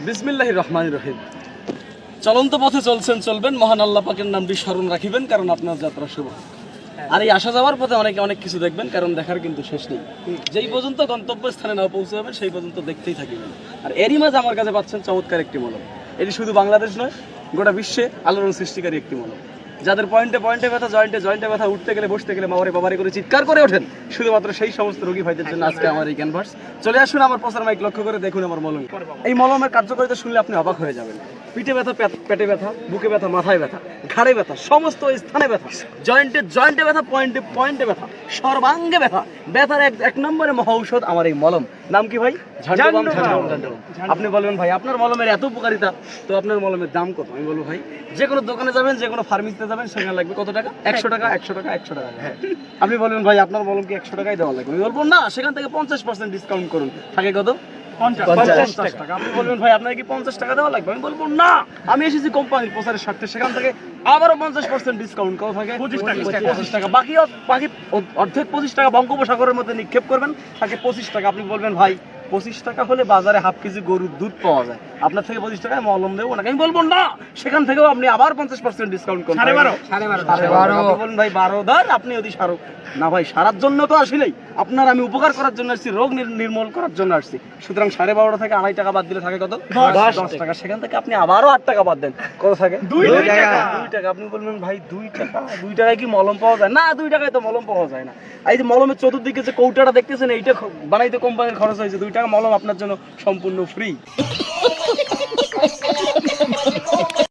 বিসমিল্লাহির রহমানির রহিম। চলন্ত পথে চলছেন, চলবেন, মহান আল্লাহ পাকের নামটি স্মরণ রাখিবেন, কারণ আপনার যাত্রা শুভ। আর এই আসা যাওয়ার পথে অনেক কিছু দেখবেন, কারণ দেখার কিন্তু শেষ নেই। যেই পর্যন্ত গন্তব্যস্থানে না পৌঁছাবেন সেই পর্যন্ত দেখতেই থাকিবেন। আর এরই মাঝে আমার কাছে পাচ্ছেন চমৎকার একটি মলম। এটি শুধু বাংলাদেশ নয়, গোটা বিশ্বে আলোড়ন সৃষ্টিকারী একটি মলম। যাদের পয়েন্টে ব্যথা, জয়েন্টে ব্যথা, উঠতে গেলে বসতে গেলে বাবারে করে চিৎকার করে ওঠেন, শুধুমাত্র সেই সমস্ত রোগী ভাইদের জন্য আজকে আমার এই ক্যানভাস। চলে আসুন আমার প্রচার মাইক লক্ষ্য করে দেখুন আমার মলম। এই মলমের কার্যকারিতা শুনলে আপনি অবাক হয়ে যাবেন। পিঠে ব্যথা, পেটে ব্যথা, বুকে ব্যথা, মাথায় ব্যথা, ঘাড়ে ব্যথা, সমস্ত স্থানে ব্যথা, জয়েন্টে ব্যথা, পয়েন্টে ব্যথা, সর্বাঙ্গে ব্যথা, ব্যথার এক নম্বরে মহা ঔষধ আমার এই মলম। নাম কি ভাই? ঝান্ডুবাম। আপনি বলবেন ভাই আপনার মলমের এত উপকারিতা, তো আপনার মলমের দাম কত? আমি বলবো ভাই যে কোনো দোকানে যাবেন, যে কোনো ফার্মেসিতে যাবেন, সেখানে লাগবে কত টাকা? 100 টাকা। হ্যাঁ, আপনি বলবেন ভাই আপনার মলম কি 100 টাকায় দেওয়া লাগবে? আমি বলবো না, সেখান থেকে 50% ডিসকাউন্ট করুন। থাকে কত? 50 টাকা। আপনি বলবেন ভাই আপনার কি 50 টাকা দেওয়া লাগবে? আমি বলবো না, আমি এসেছি কোম্পানির প্রচারের স্বার্থে, সেখান থেকে আবারও 50% ডিসকাউন্ট। কত থাকে? 25 টাকা। বাকি অর্ধেক 25 টাকা বঙ্গোপসাগরের মধ্যে নিক্ষেপ করবেন, থাকে 25 টাকা। আপনি বলবেন ভাই 25 টাকা হলে বাজারে হাফ কেজি গরুর দুধ পাওয়া যায়, আপনার থেকে 25 টাকায় মলম দেবো না। আমি বলবো না, সেখান থেকেও আপনি আবার 50% ডিসকাউন্ট করুন। 12.5 আপনি বলেন ভাই 12 ধর, আপনি যদি সারো না ভাই, সারার জন্য তো আসলেই আপনার আমি উপকার করার জন্য আসছি, রোগ নির্মূল করার জন্য আসছি। সুতরাং 12.5 থেকে 2.5 টাকা বাদ দিলে থাকে কত? 10 টাকা। সেখান থেকে আপনি আবারও 8 টাকা বাদ দেন, কত থাকে? 2 টাকা। আপনি বলবেন ভাই 2 টাকায় কি মলম পাওয়া যায়? না, 2 টাকায় তো মলম পাওয়া যায় না। এই যে মলমের চতুর্দিকে যে কৌটাটা দেখতেছেন, এইটা বানাইতে কোম্পানির খরচ হয়েছে 2 টাকা। মলম আপনার জন্য সম্পূর্ণ ফ্রি।